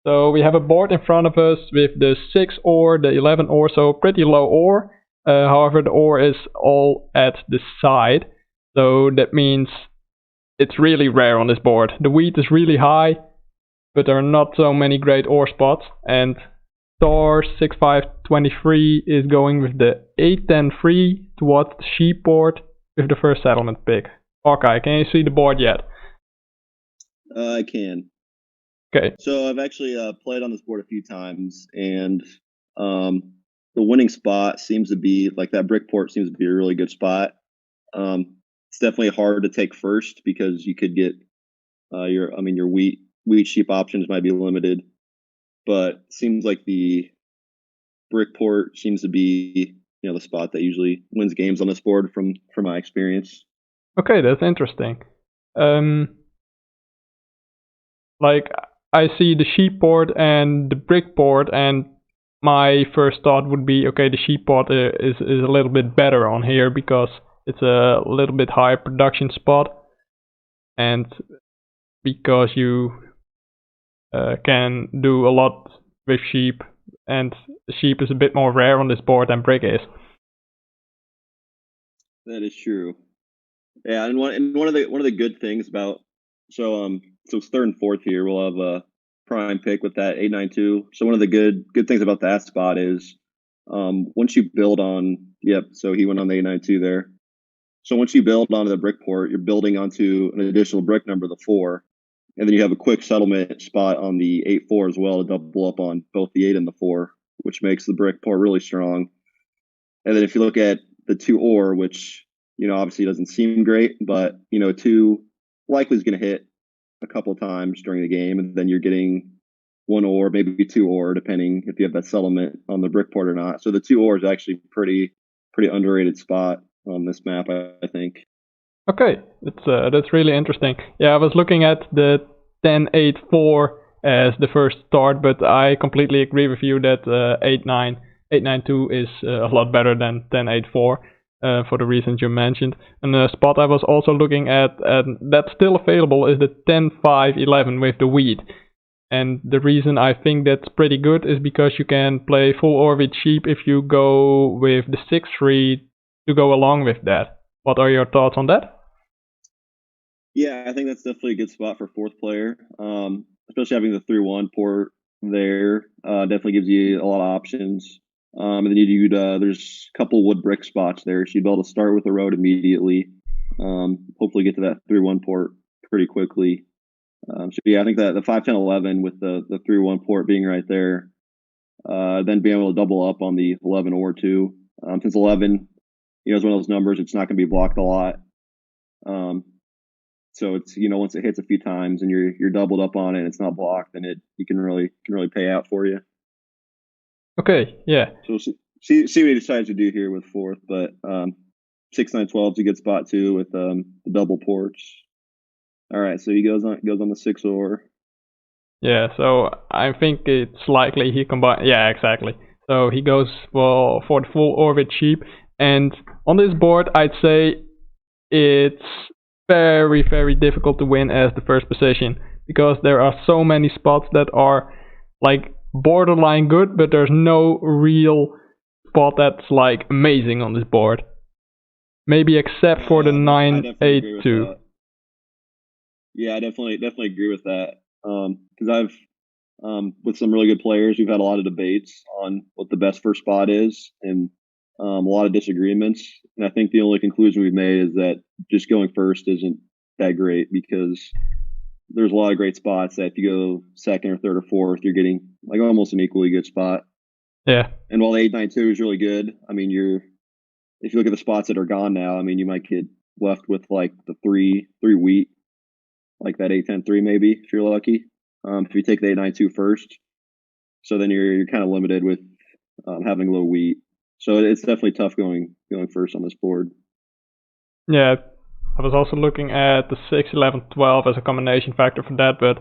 So we have a board in front of us with the 6 ore, the 11 ore, so pretty low ore. However, the ore is all at the side, so that means it's really rare on this board. The wheat is really high, but there are not so many great ore spots, and Thor6523 is going with the 8-10-3 towards the sheep board with the first settlement pick. Hawkeye, can you see the board yet? I can. Okay. So I've actually played on this board a few times, and the winning spot seems to be, like, that brick port seems to be a really good spot. It's definitely hard to take first because you could get your wheat sheep options might be limited, but it seems like the brick port seems to be the spot that usually wins games on this board from my experience. Okay, that's interesting. Like, I see the sheep board and the brick board, and my first thought would be, okay, the sheep board is a little bit better on here because it's a little bit higher production spot, and because you can do a lot with sheep, and sheep is a bit more rare on this board than brick is. That is true. Yeah, and one of the good things about so it's third and fourth here. We'll have a prime pick with that 8-9-2. So one of the good things about that spot is once you build on so he went on the 8-9-2 there. So once you build onto the brick port, you're building onto an additional brick number, the 4, and then you have a quick settlement spot on the 8-4 as well to double up on both the 8 and the 4, which makes the brick port really strong. And then if you look at the 2 ore, which obviously doesn't seem great, but 2 likely is going to hit a couple of times during the game, and then you're getting 1 ore, maybe 2 ore, depending if you have that settlement on the brick port or not. So the 2 ore is actually pretty underrated spot on this map, I think. Okay, that's really interesting. Yeah, I was looking at the 10-8-4 as the first start, but I completely agree with you that 8-9-2 is a lot better than 10-8-4 for the reasons you mentioned. And the spot I was also looking at that's still available is the 10-5-11 with the wheat. And the reason I think that's pretty good is because you can play full ore with sheep if you go with the 6-3 to go along with that. What are your thoughts on that? Yeah, I think that's definitely a good spot for fourth player, especially having the 3-1 port there. Definitely gives you a lot of options. And then there's a couple wood brick spots there, so you'd be able to start with the road immediately. Hopefully get to that 3-1 port pretty quickly. So yeah, I think that the 5-10-11 with the 3-1 port being right there, then being able to double up on the 11 ore too. Since 11, is one of those numbers, it's not going to be blocked a lot. So it's once it hits a few times and you're doubled up on it, and it's not blocked, then you can really pay out for you. Okay, yeah. So we'll see what he decides to do here with fourth, but 6-9-12 is a good spot too with the double ports. All right, so he goes on the 6 ore. Yeah, so I think it's likely he combines. Yeah, exactly. So he goes for the full ore with sheep, and on this board, I'd say it's very, very difficult to win as the first position because there are so many spots that are like borderline good, but there's no real spot that's like amazing on this board. Maybe except for the 9-8-2. Yeah, I definitely agree with that. Because I've with some really good players, we've had a lot of debates on what the best first spot is, and a lot of disagreements. And I think the only conclusion we've made is that just going first isn't that great because there's a lot of great spots that if you go second or third or fourth, you're getting like almost an equally good spot. Yeah. And while the 8-9-2 is really good, I mean, if you look at the spots that are gone now, I mean, you might get left with like the 3 wheat, like that 8-10-3 maybe if you're lucky. If you take the 8-9-2 first, so then you're kind of limited with having low wheat. So it's definitely tough going first on this board. Yeah, I was also looking at the 6-11-12 as a combination factor for that, but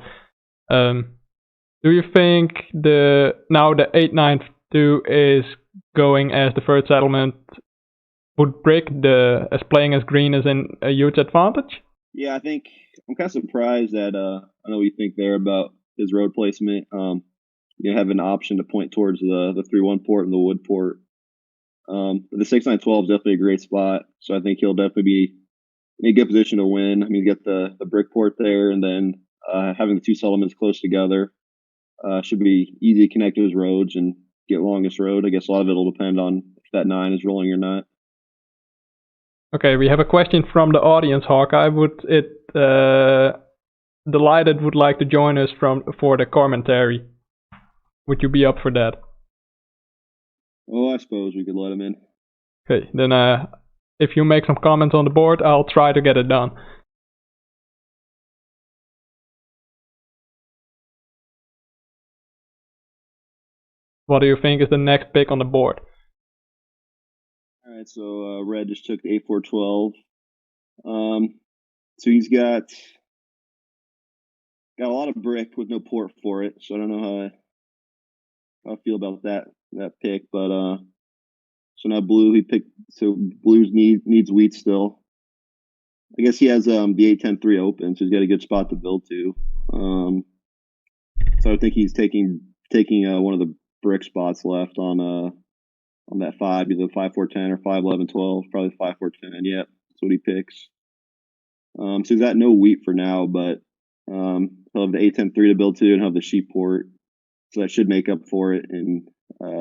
do you think the 8-9-2 is going as the third settlement would brick as playing as green is in a huge advantage? Yeah, I think I'm kind of surprised that I know what you think there about his road placement. you have an option to point towards the 3-1 port and the wood port. The 6-9-12 is definitely a great spot, so I think he'll definitely be in a good position to win. I mean, you get the brick port there, and then having the two settlements close together should be easy to connect to his roads and get longest road. I guess a lot of it will depend on if that 9 is rolling or not. Okay, we have a question from the audience, Hawkeye. Would it DylLighted would like to join us for the commentary? Would you be up for that? Oh, I suppose we could let him in. Okay, then if you make some comments on the board, I'll try to get it done. What do you think is the next pick on the board? All right, so red just took the 8-4-12. So he's got a lot of brick with no port for it. So I don't know how I feel about that pick, but so now blue he picked. So blues needs wheat still. I guess he has the 8-10-3 open, so he's got a good spot to build to. So I think he's taking one of the brick spots left on that 5, either 5-4-10 or 5-11-12. Probably 5-4-10. Yeah, that's what he picks. So he's got no wheat for now, but he'll have the 8-10-3 to build to and have the sheep port, so that should make up for it, and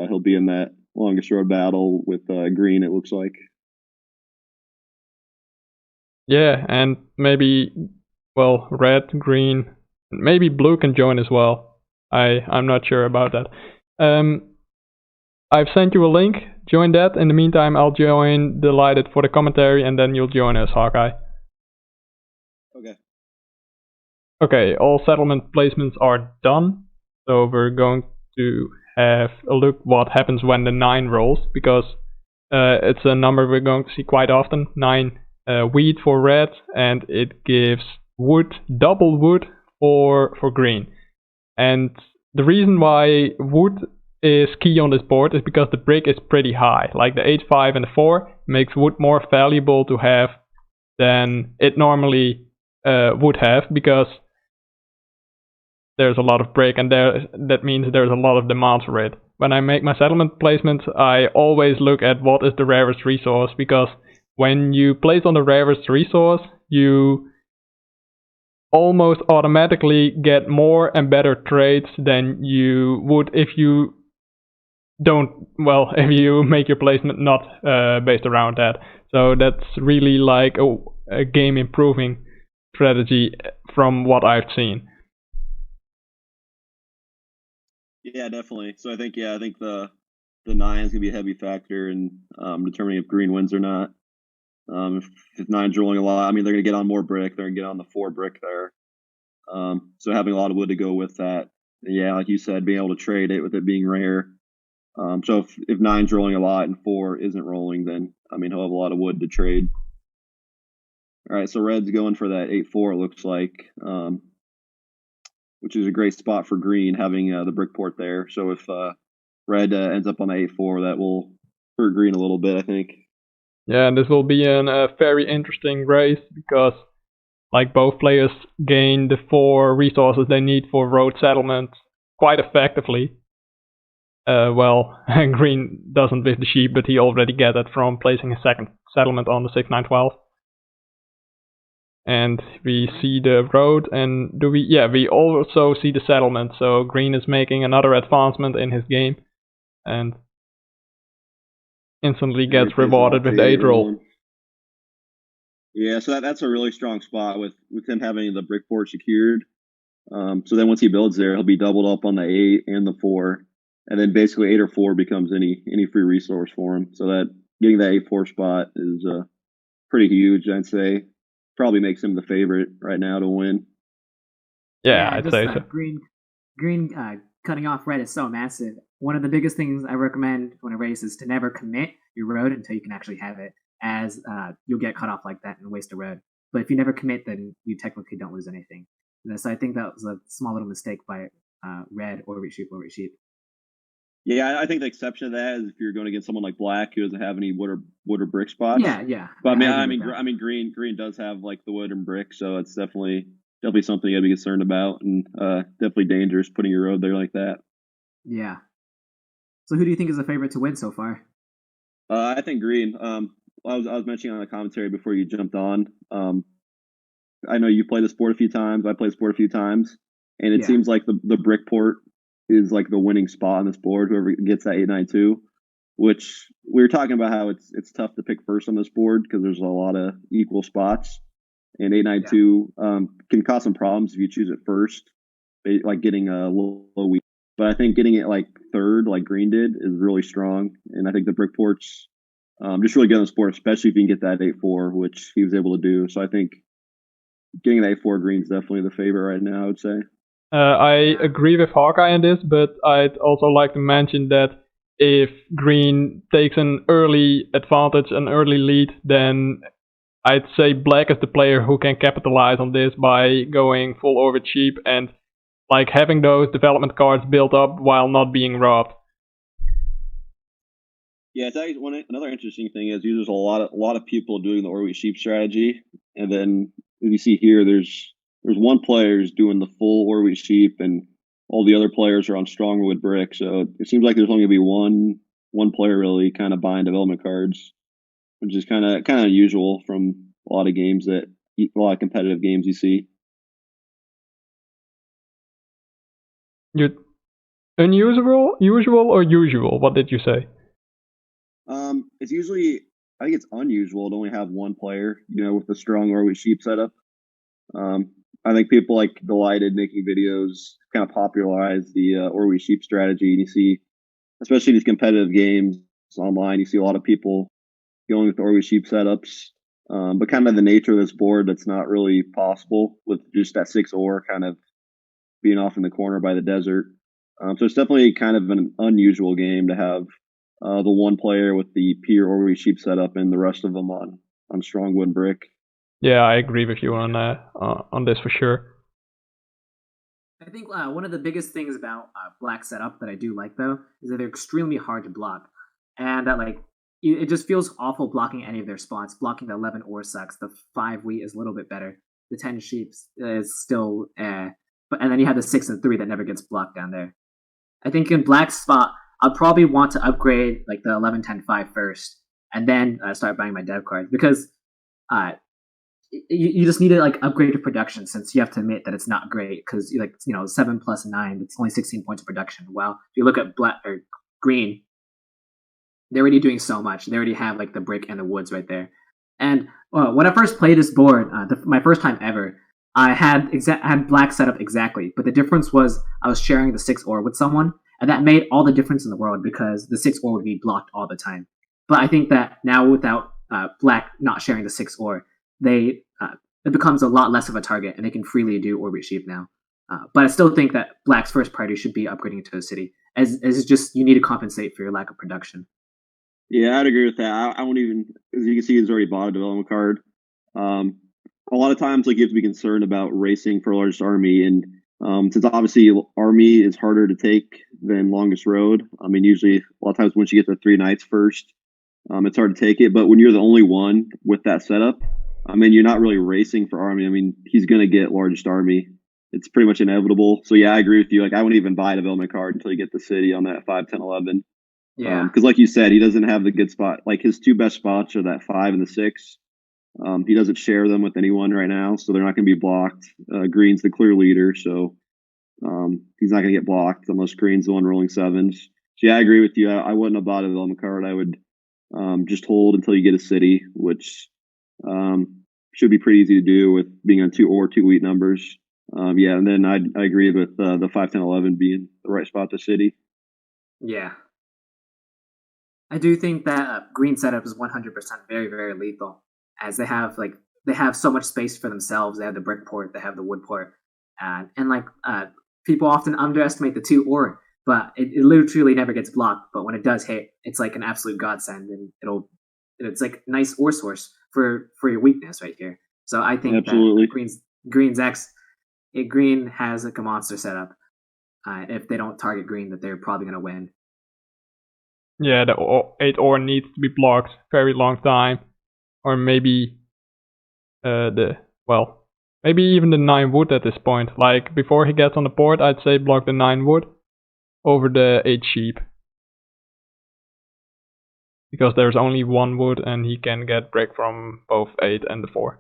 he'll be in that longest road battle with green, it looks like. Yeah, and maybe, well, red, green, maybe blue can join as well. I'm not sure about that. I've sent you a link. Join that. In the meantime, I'll join DylLighted for the commentary, and then you'll join us, Hawkeye. Okay. Okay, all settlement placements are done. So we're going to have a look what happens when the 9 rolls, because it's a number we're going to see quite often. 9 wheat for red, and it gives wood, double wood for green. And the reason why wood is key on this board is because the brick is pretty high. Like the 8-5 and the 4 makes wood more valuable to have than it normally would have, because there's a lot of brick, and that means there's a lot of demand for it. When I make my settlement placements, I always look at what is the rarest resource, because when you place on the rarest resource, you almost automatically get more and better trades than you would if you if you make your placement not based around that. So that's really like a game improving strategy from what I've seen. Yeah, definitely. So I think the 9 is gonna be a heavy factor in determining if green wins or not. If 9's rolling a lot, I mean, they're gonna get on more brick. They're gonna get on the 4 brick there. So having a lot of wood to go with that. Yeah, like you said, being able to trade it with it being rare. So if 9's rolling a lot and 4 isn't rolling, then I mean he'll have a lot of wood to trade. All right, so red's going for that 8-4. It looks like. Which is a great spot for green, having the brick port there. So if red ends up on the 8-4, that will hurt green a little bit, I think. Yeah, and this will be a very interesting race, because like both players gain the 4 resources they need for road settlement quite effectively. Green doesn't with the sheep, but he already get it from placing his second settlement on the 6-9-12. And we see the road, and we also see the settlement. So green is making another advancement in his game, and instantly gets rewarded with the 8 roll. Yeah, so that's a really strong spot with him having the brick port secured. So then once he builds there, he'll be doubled up on the 8 and the 4, and then basically 8 or 4 becomes any free resource for him. So that getting that 8-4 spot is pretty huge, I'd say. Probably makes him the favorite right now to win. Yeah, I'd say so. Green cutting off red is so massive. One of the biggest things I recommend when a race is to never commit your road until you can actually have it, as you'll get cut off like that and waste a road. But if you never commit, then you technically don't lose anything. And so I think that was a small little mistake by red or sheep. Yeah, I think the exception to that is if you're going against someone like black who doesn't have any wood or brick spots. Yeah. But I mean, green does have like the wood and brick, so it's definitely something you got to be concerned about, and definitely dangerous putting your road there like that. Yeah. So who do you think is the favorite to win so far? I think green. I was mentioning on the commentary before you jumped on. I know you play the sport a few times. I play the sport a few times, and it Yeah. seems like the brick port is like the winning spot on this board. Whoever gets that 892, which we were talking about how it's tough to pick first on this board because there's a lot of equal spots, and 892 can cause some problems if you choose it first, like getting a low weak. But I think getting it like third, like green did, is really strong, and I think the brick ports just really good on the sport, especially if you can get that 8-4, which he was able to do. So I think getting an 8-4 green is definitely the favorite right now, I would say. I agree with Hawkeye on this, but I'd also like to mention that if green takes an early advantage, an early lead, then I'd say black is the player who can capitalize on this by going full orbit cheap and like having those development cards built up while not being robbed. Yeah, it's actually another interesting thing is there's a lot of people doing the Orwell sheep strategy, and then as you see here, there's one player who's doing the full Orwell sheep, and all the other players are on strong wood brick. So it seems like there's only gonna be one player really kind of buying development cards, which is kind of unusual from a lot of games a lot of competitive games you see. Usual or usual? What did you say? It's usually, I think it's unusual to only have one player, with the strong Orwell sheep setup. I think people like DylLighted making videos kind of popularize the Orwell sheep strategy, and you see, especially these competitive games online, you see a lot of people going with Orwell sheep setups. But kind of the nature of this board, that's not really possible with just that 6-or kind of being off in the corner by the desert. So it's definitely kind of an unusual game to have the one player with the pure Orwell sheep setup and the rest of them on strong wood brick. Yeah, I agree with you on this for sure. I think one of the biggest things about black setup that I do like though is that they're extremely hard to block, and that like it just feels awful blocking any of their spots. Blocking the 11 or sucks. The 5 wheat is a little bit better. The 10 sheep is still but and then you have the 6 and 3 that never gets blocked down there. I think in black spot I'll probably want to upgrade like the 11, 10, 5 first, and then start buying my dev cards because you just need to like upgrade your production, since you have to admit that it's not great because 7 plus 9, it's only 16 points of production. Well, if you look at black or green, they're already doing so much. They already have like the brick and the woods right there. And when I first played this board, my first time ever, I had black set up exactly, but the difference was I was sharing the 6-or with someone, and that made all the difference in the world because the 6-or would be blocked all the time. But I think that now without black not sharing the 6-or, it becomes a lot less of a target, and they can freely do orbit sheep now. But I still think that black's first priority should be upgrading to a city, as it's just you need to compensate for your lack of production. Yeah, I'd agree with that. I won't even, as you can see, he's already bought a development card. A lot of times, like, you have to be concerned about racing for largest army, and since obviously army is harder to take than longest road. I mean, usually a lot of times once you get the 3 knights first, it's hard to take it. But when you're the only one with that setup, I mean, you're not really racing for army. I mean, he's going to get largest army. It's pretty much inevitable. So yeah, I agree with you. Like, I wouldn't even buy a development card until you get the city on that 5, 10, 11. Yeah. Because like you said, he doesn't have the good spot. Like, his 2 best spots are that 5 and the 6. He doesn't share them with anyone right now, so they're not going to be blocked. Green's the clear leader, so he's not going to get blocked unless Green's the one rolling 7s. So yeah, I agree with you. I wouldn't have bought a development card. I would just hold until you get a city, which should be pretty easy to do with being on 2 wheat numbers. Yeah, and then I agree with the 5, 10, 11 being the right spot to city. Yeah. I do think that green setup is 100% very, very lethal, as they have so much space for themselves. They have the brick port, they have the wood port, and people often underestimate the 2-or, but it literally never gets blocked. But when it does hit, it's like an absolute godsend, and it's like a nice ore source for your weakness right here. So I think Absolutely. that green has like a monster setup. If they don't target green, that they're probably going to win. Yeah, the 8-or needs to be blocked very long time, or maybe maybe even the 9 wood at this point. Like, before he gets on the board, I'd say block the 9 wood. over the 8 sheep. Because there's only 1 wood and he can get brick from both 8 and the 4.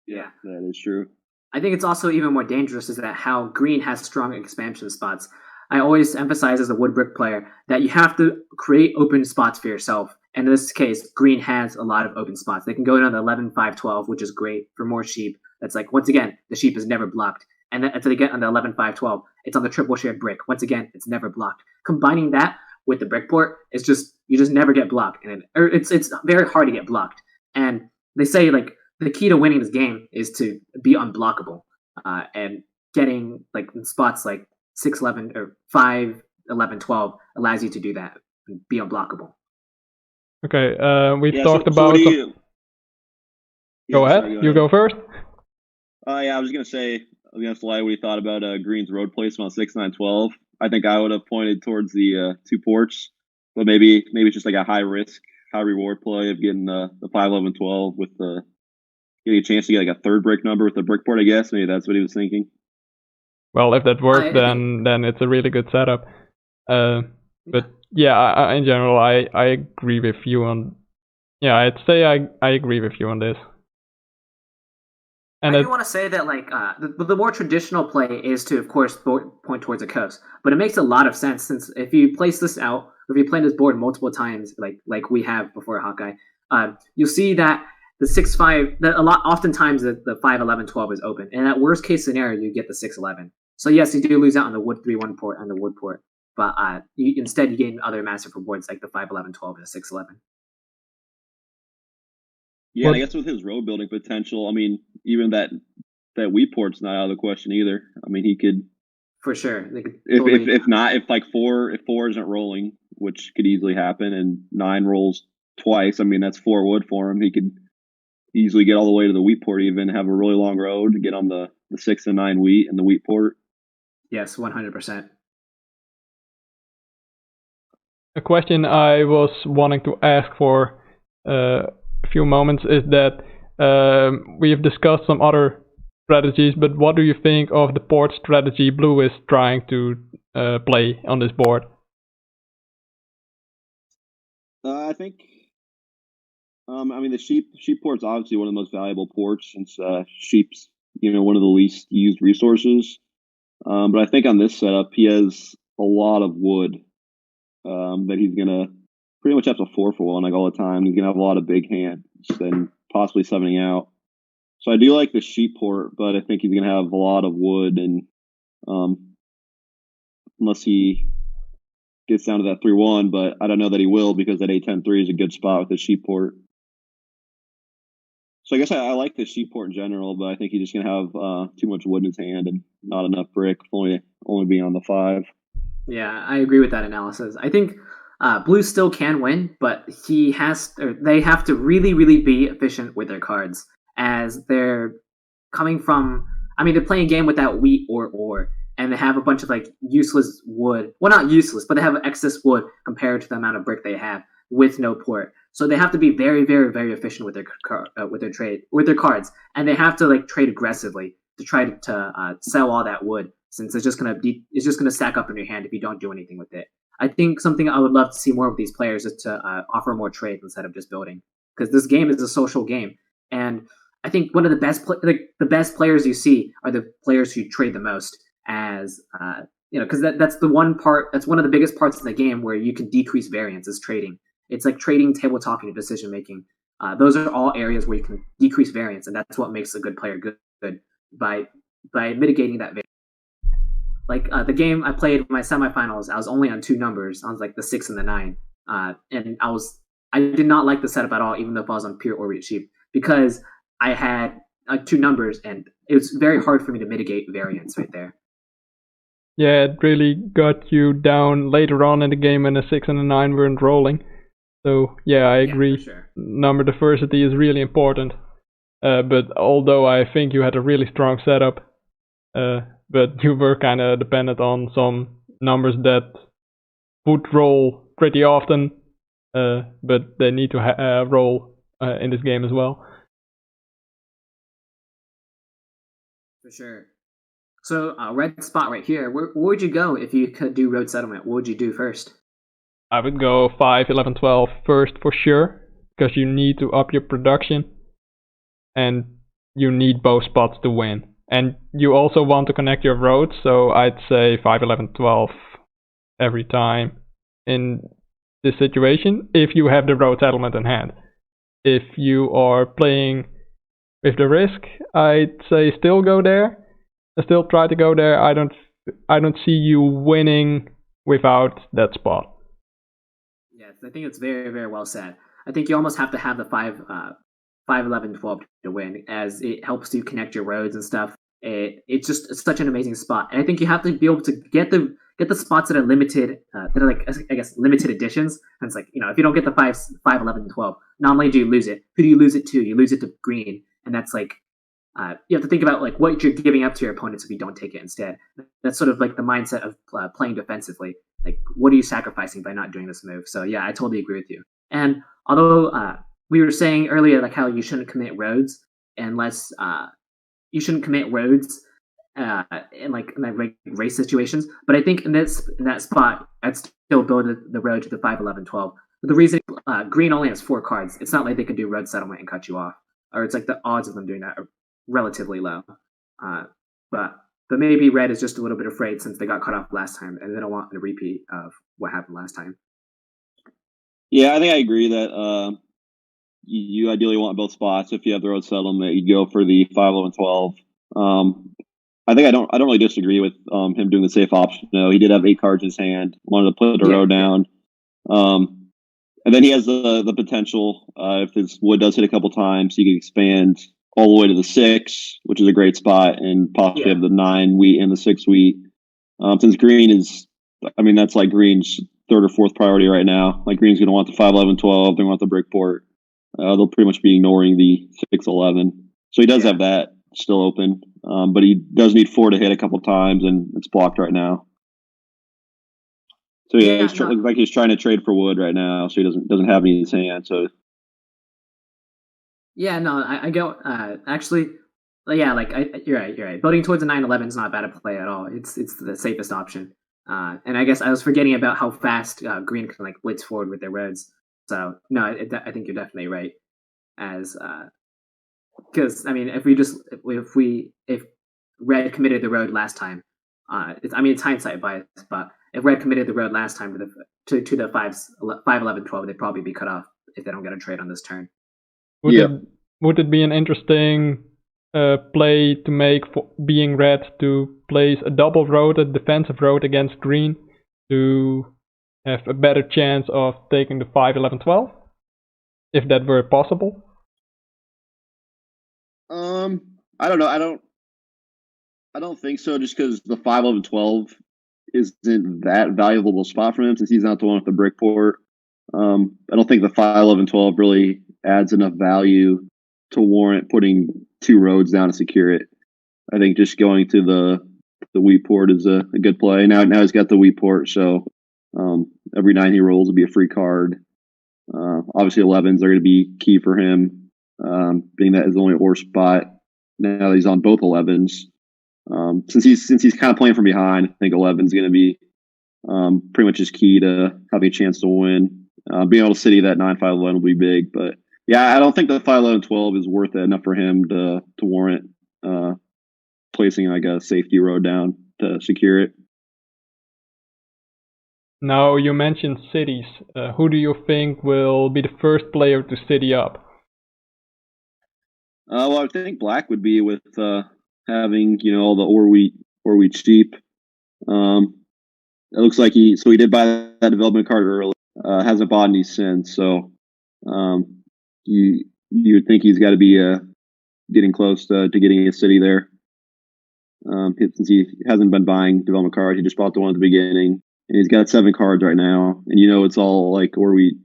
Yeah, that is true. I think it's also even more dangerous is that how green has strong expansion spots. I always emphasize as a wood brick player that you have to create open spots for yourself. And in this case, green has a lot of open spots. They can go down to 11, 5, 12, which is great for more sheep. That's like, once again, the sheep is never blocked. And then until they get on the 11, 5, 12, it's on the triple shared brick. Once again, it's never blocked. Combining that with the brick port, it's just, you just never get blocked. And it's very hard to get blocked. And they say, like, the key to winning this game is to be unblockable. And getting, like, spots like 6, 11, or 5, 11, 12 allows you to do that and be unblockable. Okay, we've talked about... Go ahead. You go first. Yeah, I was going to say, against Light, what he thought about Green's road placement on 6, 9, 12. I think I would have pointed towards the 2 ports, but maybe it's just like a high risk, high reward play of getting the 5, 11, 12 with getting a chance to get like a 3rd brick number with the brick port, I guess. Maybe that's what he was thinking. Well, if that works, then it's a really good setup. But yeah, in general, I agree with you on... Yeah, I'd say I agree with you on this. And I do want to say that, like, the more traditional play is to, of course, point towards a coast. But it makes a lot of sense, since if you place this out, or if you play this board multiple times, like we have before Hawkeye, you'll see that the 6, 5, oftentimes the 5, 11, 12 is open. And at worst case scenario, you get the 6, 11. So yes, you do lose out on the wood 3, 1 port and the wood port. But instead, you gain other massive rewards like the 5, 11, 12 and the 6, 11. Yeah, I guess with his road building potential, I mean, even that wheat port's not out of the question either. I mean, he could, for sure. If 4 isn't rolling, which could easily happen, and 9 rolls twice, I mean, that's 4 wood for him. He could easily get all the way to the wheat port, even have a really long road, get on the 6 and 9 wheat and the wheat port. Yes, 100%. A question I was wanting to ask for a few moments is that we have discussed some other strategies, but what do you think of the port strategy Blue is trying to play on this board? I think, I mean, the sheep port's obviously one of the most valuable ports, since sheep's one of the least used resources. But I think on this setup, he has a lot of wood that he's gonna pretty much have to 4-for-1 like all the time. He's gonna have a lot of big hands and possibly 7ing out. So I do like the sheep port, but I think he's gonna have a lot of wood, and unless he gets down to that 3-1, but I don't know that he will, because that 8-10-3 is a good spot with the sheep port. So I guess I like the sheep port in general, but I think he's just gonna have too much wood in his hand and not enough brick, only being on the 5. Yeah, I agree with that analysis. I think Blue still can win, but they have to really, really be efficient with their cards, as they're coming from... I mean, they're playing a game without wheat or ore, and they have a bunch of, like, useless wood. Well, not useless, but they have excess wood compared to the amount of brick they have with no port. So they have to be very, very, very efficient with their cards, and they have to, like, trade aggressively to try to sell all that wood, since it's just gonna stack up in your hand if you don't do anything with it. I think something I would love to see more of these players is to offer more trade instead of just building, because this game is a social game, and I think one of the best players you see are the players who trade the most, as because that's one of the biggest parts of the game where you can decrease variance is trading. It's like trading, table talking, and decision making. Those are all areas where you can decrease variance, and that's what makes a good player good by mitigating that variance. Like the game I played in my semifinals, I was only on 2 numbers. I was like the 6 and the 9, and I did not like the setup at all, even though if I was on pure or sheep, because I had 2 numbers, and it was very hard for me to mitigate variance right there. Yeah, it really got you down later on in the game when the 6 and the 9 weren't rolling. So yeah, I agree. For sure. Number diversity is really important. But although I think you had a really strong setup, but you were kind of dependent on some numbers that would roll pretty often, but they need to roll in this game as well. For sure. So, red spot right here. Where would you go if you could do road settlement? What would you do first? I would go 5, 11, 12 first for sure, because you need to up your production, and you need both spots to win. And you also want to connect your roads, so I'd say 5, 11, 12 every time in this situation, if you have the road settlement in hand. If you are playing with the risk, I'd say still go there. Still try to go there. I don't see you winning without that spot. Yes, I think it's very, very well said. I think you almost have to have the 5, 11, 12 to win, as it helps you connect your roads and stuff. It's such an amazing spot, and I think you have to be able to get the spots that are limited, that are like, I guess, limited editions. And it's like, if you don't get the 5, 11, 12, not only do you lose it, who do you lose it to? You lose it to green, and that's like, you have to think about like what you're giving up to your opponents if you don't take it instead. That's sort of like the mindset of playing defensively. Like, what are you sacrificing by not doing this move? So yeah, I totally agree with you. And although we were saying earlier like how you shouldn't commit roads unless you shouldn't commit roads in like race situations, but I think in that spot I'd still build the road to the 5, 11, 12. But the reason green only has 4 cards, it's not like they can do road settlement and cut you off, or it's like the odds of them doing that are relatively low. But maybe red is just a little bit afraid since they got cut off last time, and they don't want a repeat of what happened last time. Yeah, I think I agree that you ideally want both spots. If you have the road settlement, you'd go for the 5, 11, 12. I think I don't really disagree with him doing the safe option. No, he did have 8 cards in his hand, wanted to put the road down. And then he has the potential, if his wood does hit a couple times, he can expand all the way to the 6, which is a great spot, and possibly have the 9 wheat and the 6 wheat. Since green is, that's like green's 3rd or 4th priority right now. Like green's going to want the 5, 11, 12. They want the brickport. They'll pretty much be ignoring the 6, 11. So he does have that still open, but he does need 4 to hit a couple times, and it's blocked right now. So looks like he's trying to trade for wood right now, so he doesn't have any in his hand. So yeah, no, I go actually. Yeah, like you're right. Building towards a 9/11 is not bad a play at all. It's the safest option. And I guess I was forgetting about how fast green can like blitz forward with their reds. So no, I think you're definitely right. As because if red committed the road last time, it's hindsight bias, but if red committed the road last time to the 5, 11, 12, they'd probably be cut off if they don't get a trade on this turn. Would it be an interesting play to make for being red to place a double road, a defensive road against green to have a better chance of taking the 5, 11, 12? If that were possible? I don't know. I don't think so, just because the 5, 11, 12 isn't that valuable of a spot for him since he's not the one with the brickport. I don't think the 5, 11, 12 really adds enough value to warrant putting 2 roads down to secure it. I think just going to the wheat port is a good play. Now he's got the wheat port, so every 9 he rolls will be a free card. Obviously 11s are going to be key for him, being that his only ore spot. Now that he's on both 11s. Since he's kind of playing from behind, I think 11 is going to be pretty much his key to having a chance to win. Being able to city that 9, 5, 11 will be big, but yeah, I don't think the 5, 11, 12 is worth it enough for him to warrant placing like a safety road down to secure it. Now you mentioned cities. Who do you think will be the first player to city up? Well, I think black would be with having all the ore wheat cheap. It looks like he did buy that development card early. Hasn't bought any since, so you would think he's got to be getting close to getting a city there. Since he hasn't been buying development cards, he just bought the one at the beginning, and he's got 7 cards right now, and it's all like ore wheat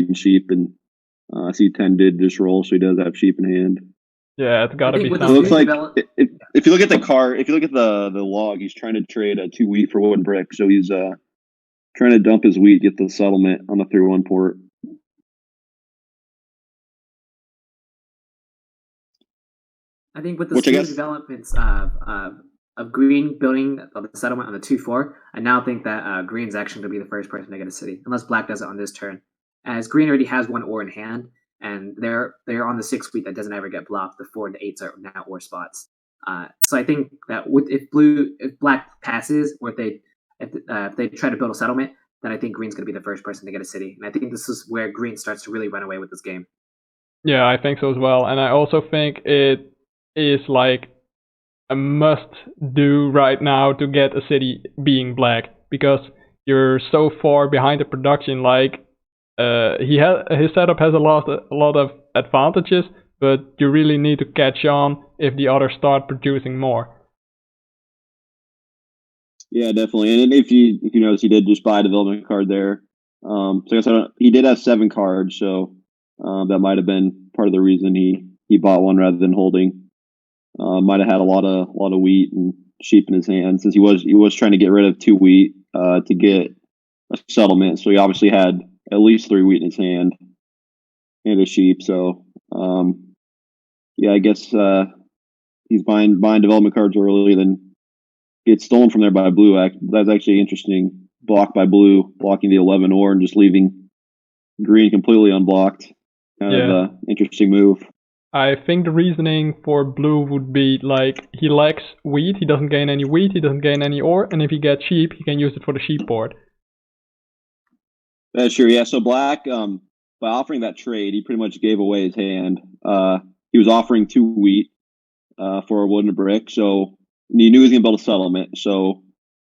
and sheep, and I see 10 did just roll, so he does have sheep in hand. Yeah, it's got to be. It looks like if you look at the card, if you look at the log, he's trying to trade 2 wheat for wood and brick, so he's trying to dump his wheat, get the settlement on the 3-1 port. I think with the developments of green building the settlement on the 2-4, I now think that green's actually going to be the first person to get a city, unless black does it on this turn. As green already has one ore in hand, and they're on the 6 wheat that doesn't ever get blocked. The 4 and the 8s are now ore spots. So I think that if black passes, or if they try to build a settlement, then I think green's going to be the first person to get a city. And I think this is where green starts to really run away with this game. Yeah, I think so as well. And I also think it is like a must do right now to get a city being black, because you're so far behind the production. Like his setup has a lot of advantages, but you really need to catch on if the others start producing more. Yeah, definitely. And if you notice, he did just buy a development card there. So I guess he did have 7 cards, so that might have been part of the reason he bought one rather than holding. Might have had a lot of wheat and sheep in his hand, since he was trying to get rid of 2 wheat to get a settlement. So he obviously had at least 3 wheat in his hand and a sheep. So yeah, I guess he's buying development cards early, then gets stolen from there by blue. That's actually interesting. Blocked by blue, blocking the 11 ore and just leaving green completely unblocked. Kind of an interesting move. I think the reasoning for blue would be like he lacks wheat, he doesn't gain any wheat, he doesn't gain any ore, and if he gets sheep, he can use it for the sheep board. That's true, yeah. So black, by offering that trade, he pretty much gave away his hand. He was offering 2 wheat for a wood and a brick, so he knew he was going to build a settlement. So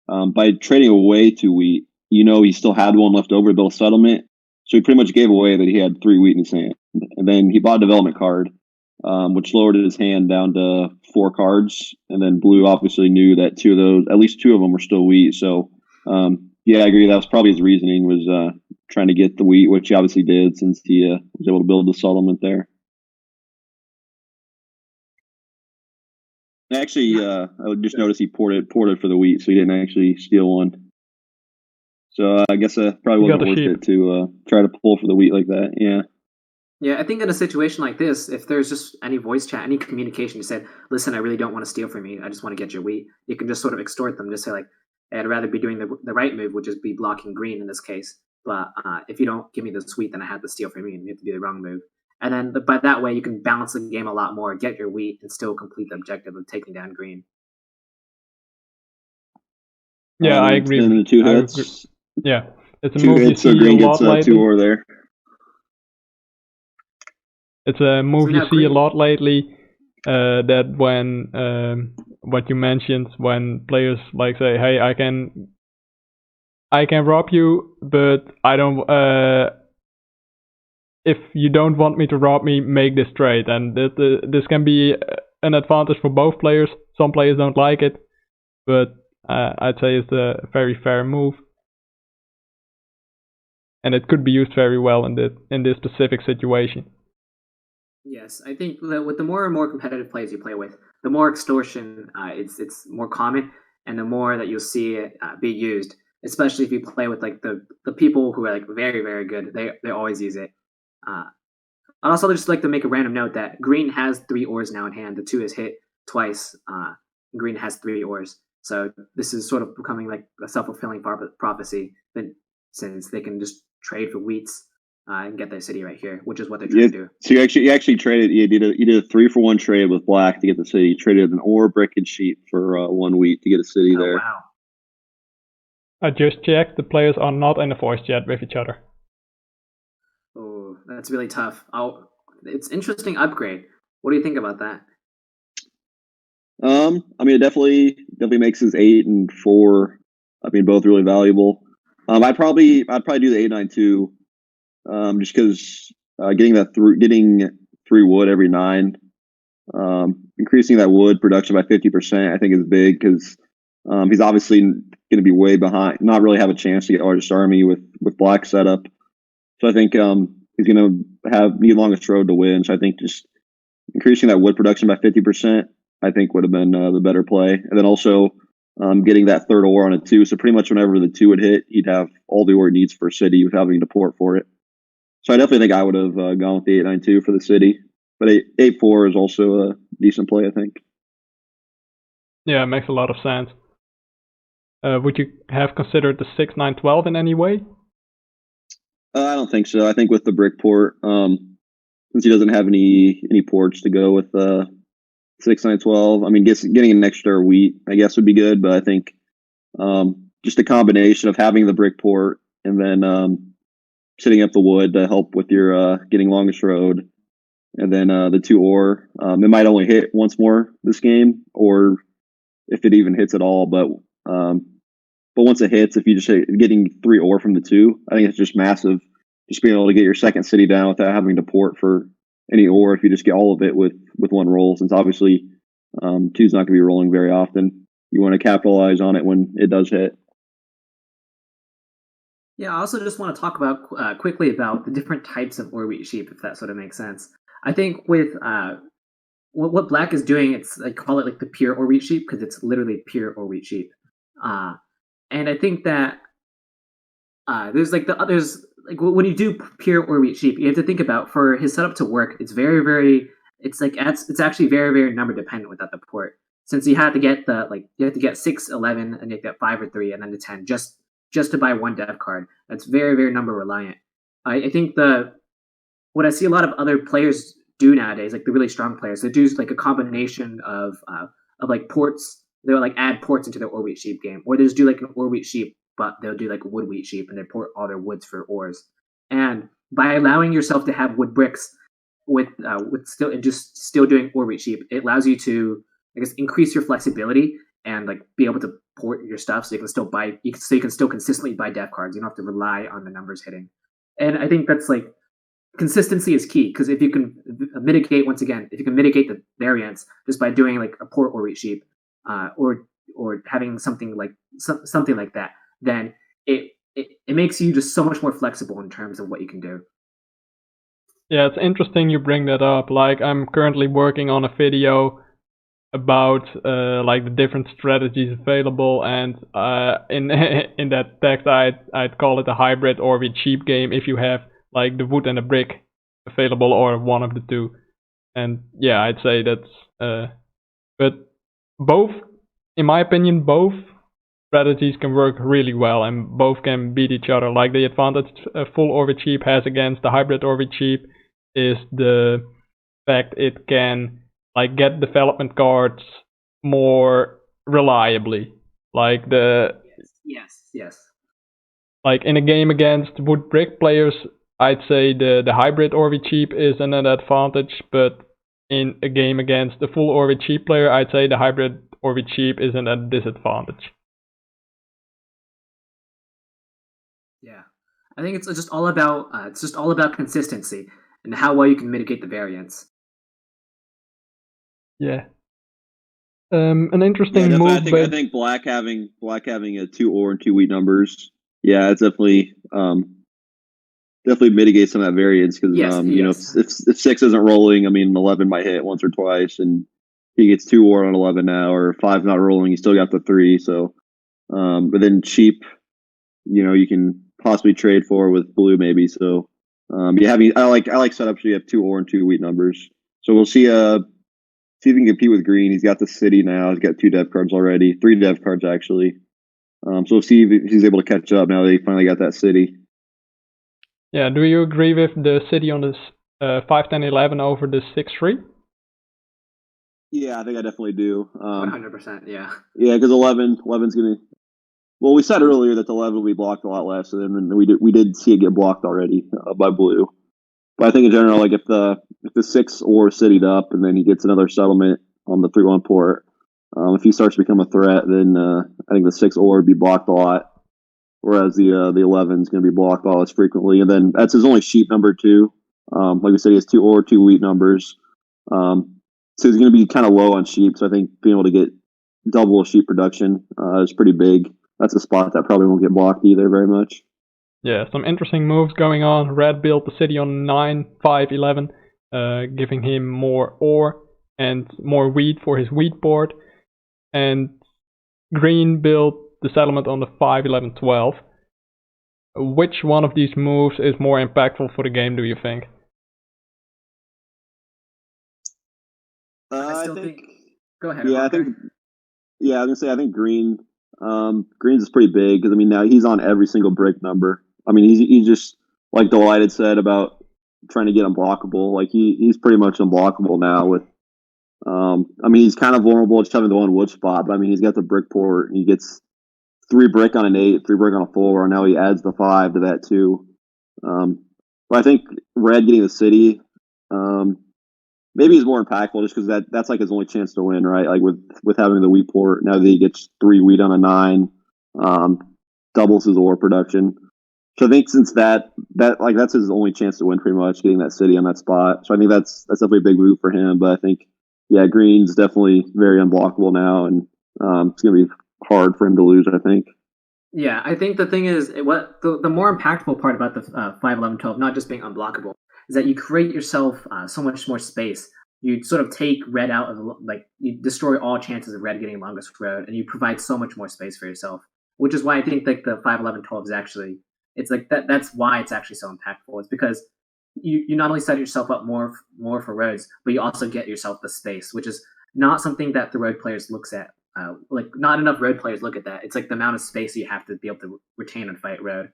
by trading away 2 wheat, he still had 1 left over to build a settlement. So he pretty much gave away that he had 3 wheat in his hand. And then he bought a development card, which lowered his hand down to 4 cards. And then blue obviously knew that at least 2 of them were still wheat. So yeah, I agree. That was probably his reasoning, was trying to get the wheat, which he obviously did, since he was able to build the settlement there. Actually, I just noticed he ported for the wheat, so he didn't actually steal one. So I guess probably wasn't worth it to try to pull for the wheat like that. Yeah. Yeah, I think in a situation like this, if there's just any voice chat, any communication, you said, "Listen, I really don't want to steal from you. I just want to get your wheat." You can just sort of extort them, just say like, "I'd rather be doing the right move, which is be blocking green in this case. But if you don't give me this wheat, then I have to steal from you, and you have to do the wrong move." And then by that way, you can balance the game a lot more, get your wheat, and still complete the objective of taking down green. Yeah, I agree. And the 2 hits. Yeah, it's a 2 move hits, you so see green a lot gets lately. 2 ore there. It's a move you see a lot lately. That when what you mentioned, when players like say, "Hey, I can rob you, but I don't. If you don't want me to rob me, make this trade." And this can be an advantage for both players. Some players don't like it, but I'd say it's a very fair move, and it could be used very well in this specific situation. Yes, I think that with the more and more competitive players you play with, the more extortion it's more common, and the more that you'll see it be used. Especially if you play with like the people who are like very, very good, they always use it. I'd also just like to make a random note that green has 3 ores now in hand. The 2 is hit twice. Green has 3 ores, so this is sort of becoming like a self-fulfilling prophecy. Since they can just trade for wheats and get their city right here, which is what they're trying to do. So you actually traded. You did a 3-for-1 trade with black to get the city. You traded an ore, brick, and sheep for 1 wheat to get a city there. Wow. I just checked. The players are not in a voice chat with each other. Oh, that's really tough. It's interesting upgrade. What do you think about that? I mean, it definitely makes his 8 and 4. I mean, both really valuable. I'd probably do the 8-9-2, just because getting 3 wood every 9, increasing that wood production by 50%, I think is big, because he's obviously going to be way behind, not really have a chance to get largest army with black setup. So I think he's going to need longest road to win. So I think just increasing that wood production by 50%, I think would have been the better play. And then also getting that 3rd ore on it too. So pretty much whenever the 2 would hit, he'd have all the ore he needs for a city without having to port for it. So I definitely think I would have gone with the 8-9-2 for the city. But 8-4 is also a decent play, I think. Yeah, it makes a lot of sense. Would you have considered the 6-9-12 in any way? I don't think so. I think with the brick port, since he doesn't have any ports to go with 6-9-12, I mean, getting an extra wheat, I guess, would be good. But I think just a combination of having the brick port and then setting up the wood to help with your getting longest road, and then the 2 ore. It might only hit once more this game, or if it even hits at all. But once it hits, if you just getting 3 ore from the 2, I think it's just massive. Just being able to get your second city down without having to port for any ore, if you just get all of it with one roll, since obviously 2's not going to be rolling very often. You want to capitalize on it when it does hit. Yeah, I also just want to talk about quickly about the different types of ore wheat sheep, if that sort of makes sense. I think with what Black is doing, it's I call it like the pure ore wheat sheep because it's literally pure ore wheat sheep. And I think that there's like when you do pure ore wheat sheep, you have to think about for his setup to work. It's it's actually very very number dependent without the port, since you have to get you have to get 6, 11, and you have to get 5 or 3, and then the 10 just to buy one dev card. That's very very number reliant. I think what I see a lot of other players do nowadays, like the really strong players, they do like a combination of like ports. They'll like add ports into their ore wheat sheep game, or they just do like an ore wheat sheep, but they'll do like wood wheat sheep and they port all their woods for ores. And by allowing yourself to have wood bricks with still doing ore wheat sheep, it allows you to, I guess, increase your flexibility and like be able to port your stuff so you can still consistently buy dev cards. You don't have to rely on the numbers hitting. And I think that's like consistency is key, because if you can mitigate the variance just by doing like a port ore wheat sheep, or having something like that, then it makes you just so much more flexible in terms of what you can do. Yeah, it's interesting you bring that up. Like, I'm currently working on a video about like the different strategies available, and in in that text I'd call it a hybrid or with cheap game if you have like the wood and the brick available, or one of the two. And yeah, I'd say that's but both, in my opinion, both strategies can work really well and both can beat each other. Like, the advantage a full orbit cheap has against the hybrid orbit cheap is the fact it can like get development cards more reliably. Like Yes. Like in a game against wood brick players, I'd say the hybrid orbit cheap is an advantage, but in a game against the full orbit cheap player, I'd say the hybrid orbit cheap is a disadvantage. Yeah, I think it's just all about consistency and how well you can mitigate the variance. Yeah. An interesting move. I think black having a 2 ore and 2 wheat numbers. Yeah, it's definitely mitigates some of that variance, because you know, if 6 isn't rolling, I mean 11 might hit once or twice, and he gets 2 ore on 11 now, or 5 not rolling, he still got the 3. So, but then cheap, you know, you can possibly trade for with blue maybe. So, I like setups where you have 2 ore and 2 wheat numbers. So we'll see if he can compete with green. He's got the city now. He's got 2 dev cards already, 3 dev cards actually. So we'll see if he's able to catch up now that he finally got that city. Yeah, do you agree with the city on this 5-10-11 over the 6-3? Yeah, I think I definitely do. 100%, yeah. Yeah, because 11's gonna. Well, we said earlier that the 11 will be blocked a lot less, and we did see it get blocked already by blue. But I think in general, like if the 6 ore cityed up and then he gets another settlement on the 3-1 port, if he starts to become a threat, then I think the 6 ore would be blocked a lot, whereas the 11 is going to be blocked all less frequently. And then that's his only sheep number too. Like we said, he has 2 ore, 2 wheat numbers. So he's going to be kind of low on sheep. So I think being able to get double sheep production is pretty big. That's a spot that probably won't get blocked either very much. Yeah, some interesting moves going on. Red built the city on 9-5-11, giving him more ore and more wheat for his wheat board. And green built the settlement on the 5-11-12. Which one of these moves is more impactful for the game, do you think? I still think. Go ahead. Yeah, Yeah, I was gonna say I think Green's is pretty big because I mean now he's on every single brick number. I mean he's just like DylLighted said about trying to get unblockable. Like he's pretty much unblockable now with. I mean he's kind of vulnerable just having the one wood spot, but I mean he's got the brick port and he gets 3 brick on an 8, 3 brick on a 4, and now he adds the 5 to that too. But I think Red getting the city, maybe he's more impactful just because that's like his only chance to win, right? Like with having the wheat port, now that he gets 3 wheat on a 9, doubles his ore production. So I think since that like that's his only chance to win, pretty much getting that city on that spot. So I think that's definitely a big move for him. But I think Green's definitely very unblockable now, and it's gonna be hard for him to lose, I think. Yeah, I think the thing is, what the more impactful part about the 5, 11, 12, not just being unblockable, is that you create yourself so much more space. You sort of take red out of you destroy all chances of red getting longest road, and you provide so much more space for yourself. Which is why I think like the 5, 11, 12 is actually it's like that. That's why it's actually so impactful. It's because you not only set yourself up more for roads, but you also get yourself the space, which is not something that the road players looks at. Like not enough road players look at that. It's like the amount of space you have to be able to retain and fight road.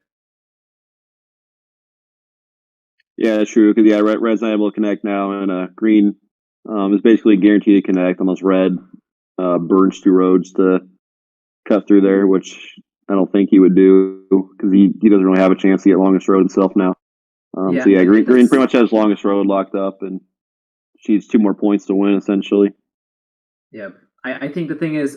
Yeah, that's true. Because Red's not able to connect now, and Green is basically guaranteed to connect unless Red burns 2 roads to cut through there, which I don't think he would do because he doesn't really have a chance to get longest road himself now. Green pretty much has longest road locked up, and she needs 2 more points to win essentially. Yeah, I think the thing is,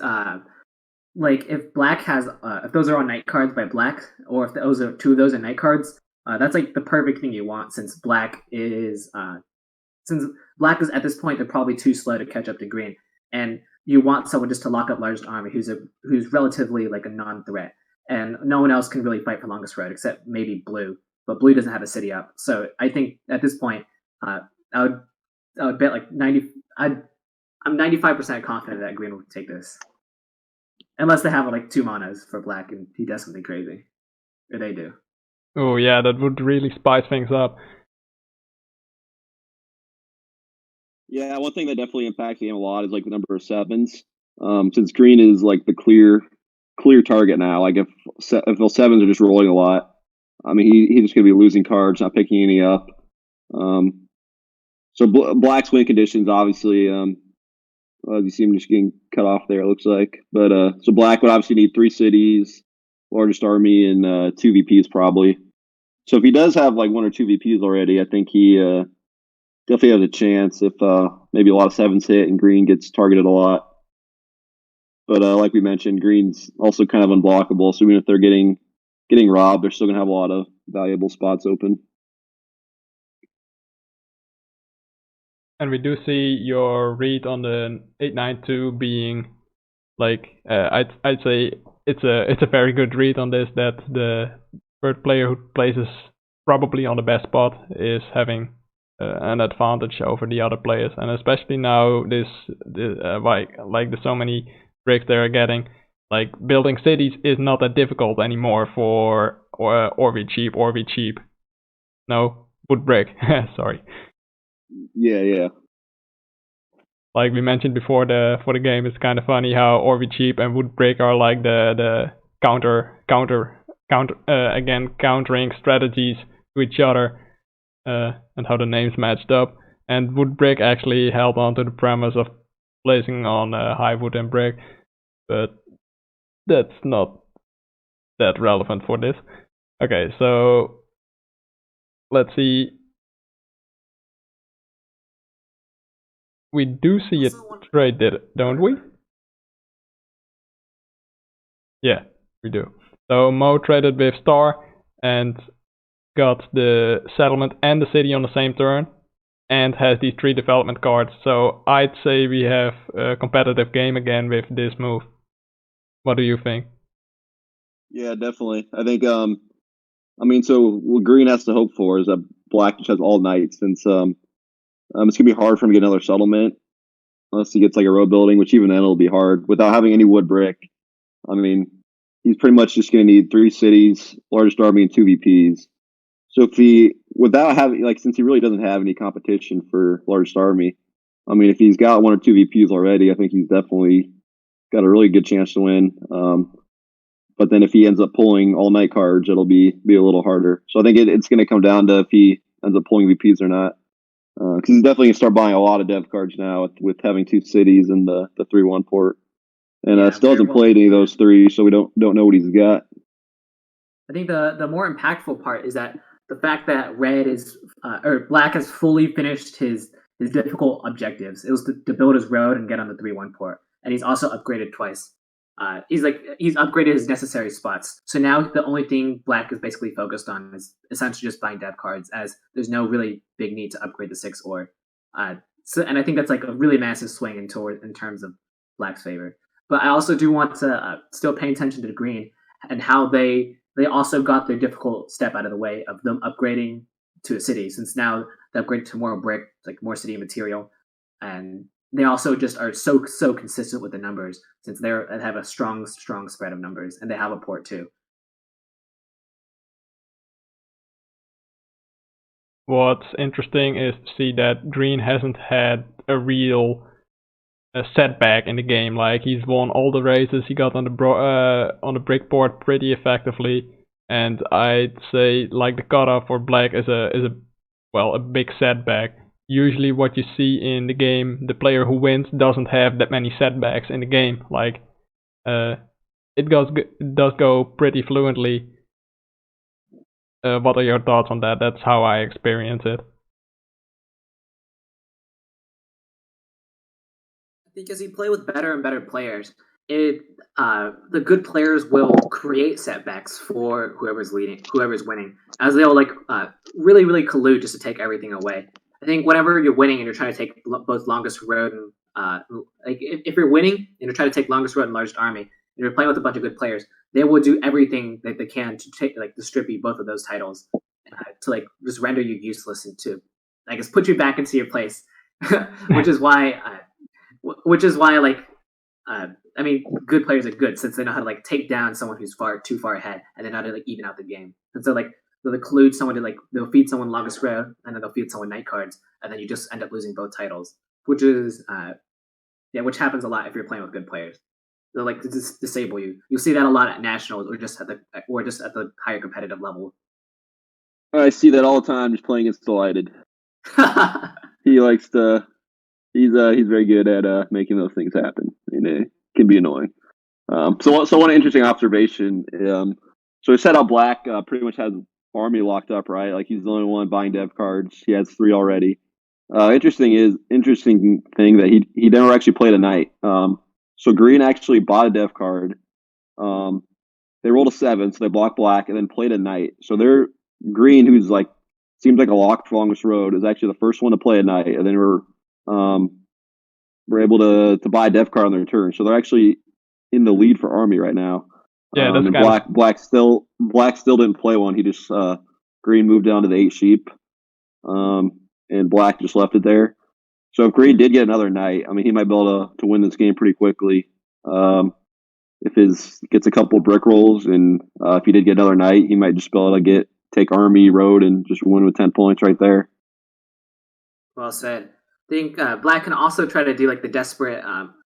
like if Black has, if those are on night cards by Black, or if those are 2 of those are night cards, that's like the perfect thing you want since Black is at this point they're probably too slow to catch up to Green, and you want someone just to lock up largest army who's relatively like a non-threat, and no one else can really fight for longest road except maybe Blue, but Blue doesn't have a city up. So I think at this point, I would bet like 90. I'm 95% confident that Green will take this. Unless they have like 2 manas for Black and he does something crazy. Or they do. Oh yeah, that would really spice things up. Yeah, one thing that definitely impacts the game a lot is like the number of 7s. Since Green is like the clear target now, like if those 7s are just rolling a lot, I mean he's just gonna be losing cards, not picking any up. So Black's win conditions obviously. You see him just getting cut off there, it looks like. But so Black would obviously need 3 cities, largest army, and 2 VPs probably. So if he does have like 1 or 2 VPs already, I think he definitely has a chance if maybe a lot of 7s hit and Green gets targeted a lot. But like we mentioned, Green's also kind of unblockable. So even if they're getting robbed, they're still gonna have a lot of valuable spots open. And we do see your read on the 892 being like I'd say it's a very good read on this, that the third player who places probably on the best spot is having an advantage over the other players, and especially now like there's so many bricks they're getting, like building cities is not that difficult anymore for Orvi cheap. No, wood brick. Sorry. Yeah. Like we mentioned before, for the game, it's kind of funny how Orvi cheap and wood brick are like the countering strategies to each other, and how the names matched up. And wood brick actually held on to the premise of placing on high wood and brick, but that's not that relevant for this. Okay, so let's see. We do see a trade, don't we? Yeah, we do. So Mo traded with Star and got the settlement and the city on the same turn, and has these 3 development cards. So I'd say we have a competitive game again with this move. What do you think? Yeah, definitely. I think I mean, so what Green has to hope for is that Black just has all night, since it's gonna be hard for him to get another settlement unless he gets like a road building, which even then it'll be hard without having any wood brick. I mean, he's pretty much just gonna need 3 cities, largest army, and 2 VPs. So if he, without having, like, since he really doesn't have any competition for largest army, I mean, if he's got 1 or 2 VPs already, I think he's definitely got a really good chance to win. But then if he ends up pulling all night cards, it'll be a little harder. So I think it's going to come down to if he ends up pulling VPs or not. Because he's definitely going to start buying a lot of dev cards now with having 2 cities and the 3-1 port. And still hasn't played any of those 3, so we don't know what he's got. I think the more impactful part is that the fact that red is or black has fully finished his difficult objectives. It was to build his road and get on the 3-1 port, and he's also upgraded twice. He's upgraded his necessary spots. So now the only thing black is basically focused on is essentially just buying dev cards, as there's no really big need to upgrade the 6 ore. And I think that's like a really massive swing in terms of black's favor. But I also do want to still pay attention to the green and how they also got their difficult step out of the way of them upgrading to a city, since now they upgrade to more brick, like more city material, and they also just are so consistent with the numbers, since they have a strong spread of numbers, and they have a port too. What's interesting is to see that green hasn't had a real setback in the game. Like, he's won all the races, he got on the brick board pretty effectively, and I'd say like the cutoff for black is a big setback. Usually what you see in the game, the player who wins doesn't have that many setbacks in the game. Like, it does go pretty fluently. What are your thoughts on that? That's how I experience it. I think as you play with better and better players, the good players will create setbacks for whoever's winning, as they'll really collude just to take everything away. I think whenever you're winning and you're trying to take both longest road and if you're winning and you're trying to take longest road and largest army, and you're playing with a bunch of good players, they will do everything that they can to take to strip you both of those titles, to just render you useless and to put you back into your place, which is why good players are good, since they know how to take down someone who's too far ahead, and they know how to even out the game. And so they'll collude someone to they'll feed someone longest road, and then they'll feed someone night cards, and then you just end up losing both titles, which happens a lot if you're playing with good players. They'll just disable you. You'll see that a lot at nationals or just at the higher competitive level. I see that all the time just playing against DylLighted. He likes to. He's very good at making those things happen, and it can be annoying. So one interesting observation. So we said how black pretty much has army locked up, right? Like, he's the only one buying dev cards. He has 3 already. Interesting thing that he never actually played a knight. So green actually bought a dev card. They rolled a 7, so they blocked black, and then played a knight. So they're green, who's seems like a lock for longest road, is actually the first one to play a knight, and then we're able to buy a dev card on their turn. So they're actually in the lead for army right now. Yeah, that's and black still didn't play one. He just green moved down to the 8 sheep, and black just left it there. So if green did get another knight, I mean, he might be able to win this game pretty quickly. If his gets a couple brick rolls, and if he did get another knight, he might just be able to take army road and just win with 10 points right there. Well said. I think black can also try to do the desperate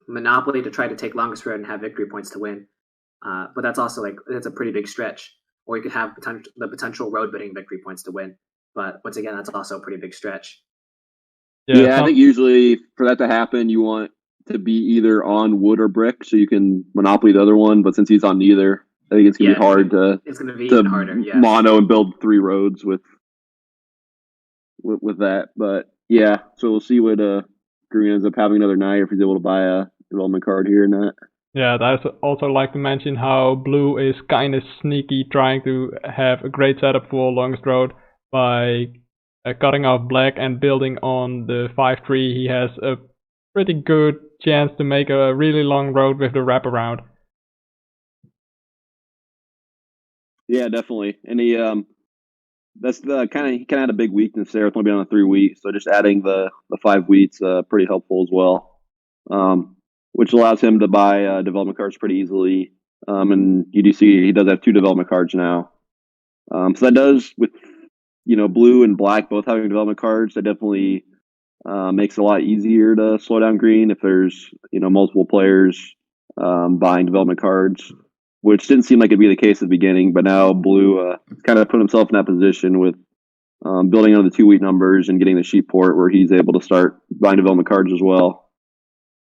monopoly to try to take longest road and have victory points to win. But that's also that's a pretty big stretch. Or you could have the potential road bidding victory points to win. But once again, that's also a pretty big stretch. Yeah, I think usually for that to happen, you want to be either on wood or brick, so you can monopoly the other one. But since he's on neither, I think it's gonna be hard to. It's gonna be even harder. Yeah. Mono and build 3 roads with that. But yeah, so we'll see what green ends up having another knight, or if he's able to buy a development card here or not. Yeah, I'd also like to mention how blue is kind of sneaky, trying to have a great setup for longest road by cutting off black and building on the 5-3. He has a pretty good chance to make a really long road with the wraparound. Yeah, definitely. And he that's the he kind of had a big weakness there with only being on 3 wheat. So just adding the 5 wheat's pretty helpful as well, which allows him to buy development cards pretty easily. And you do see he does have 2 development cards now. So that does, with blue and black both having development cards, that definitely makes it a lot easier to slow down green if there's multiple players buying development cards, which didn't seem like it'd be the case at the beginning. But now blue kind of put himself in that position with building on the 2 week numbers and getting the sheep port where he's able to start buying development cards as well.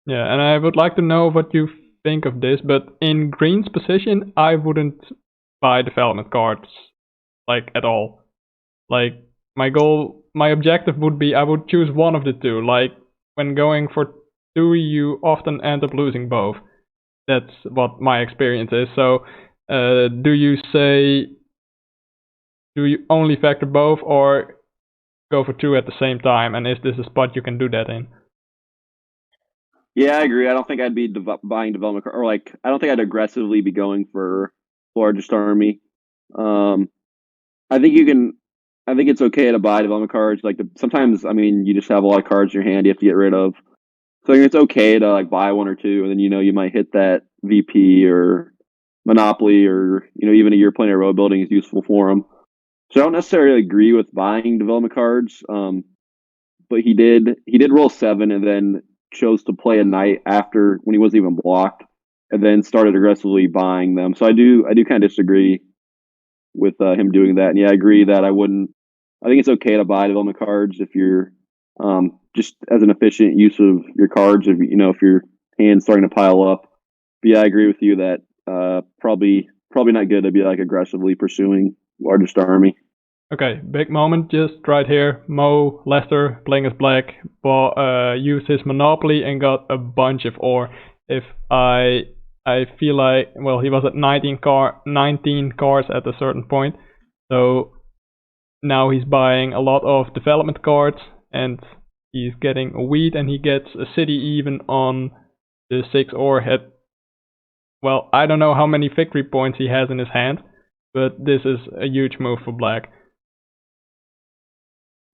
Yeah, and I would like to know what you think of this, but in green's position, I wouldn't buy development cards, like, at all. Like, my objective would be I would choose one of the two. Like, when going for 2, you often end up losing both. That's what my experience is. So, do you only factor both, or go for 2 at the same time? And is this a spot you can do that in? Yeah, I agree. I don't think I'd be buying development cards, or like I don't think I'd aggressively be going for largest army. I think you can. I think it's okay to buy development cards. Like sometimes, I mean, you just have a lot of cards in your hand you have to get rid of. So I think it's okay to like buy 1 or 2, and then you might hit that VP or Monopoly, or even a year playing a road building is useful for them. So I don't necessarily agree with buying development cards. But he did roll 7 and then chose to play a knight after when he wasn't even blocked, and then started aggressively buying them. So I do kind of disagree with him doing that. And yeah, I agree that I wouldn't. I think it's okay to buy development cards if you're just as an efficient use of your cards. If if your hand's starting to pile up. But yeah, I agree with you that probably not good to be like aggressively pursuing largest army. Okay, big moment just right here. Mo Lester playing as black, used his Monopoly and got a bunch of ore. If I feel like, well, he was at 19 cards at a certain point, so now he's buying a lot of development cards, and he's getting a wheat, and he gets a city even on the 6 ore head. Well, I don't know how many victory points he has in his hand, but this is a huge move for black.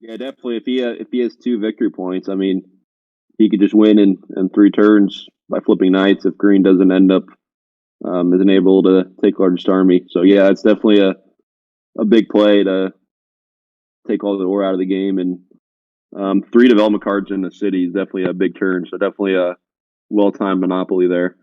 Yeah, definitely. If he has 2 victory points, I mean, he could just win in 3 turns by flipping knights if green doesn't end up isn't able to take largest army. So yeah, it's definitely a big play to take all the ore out of the game, and 3 development cards in the city is definitely a big turn. So definitely a well-timed Monopoly there.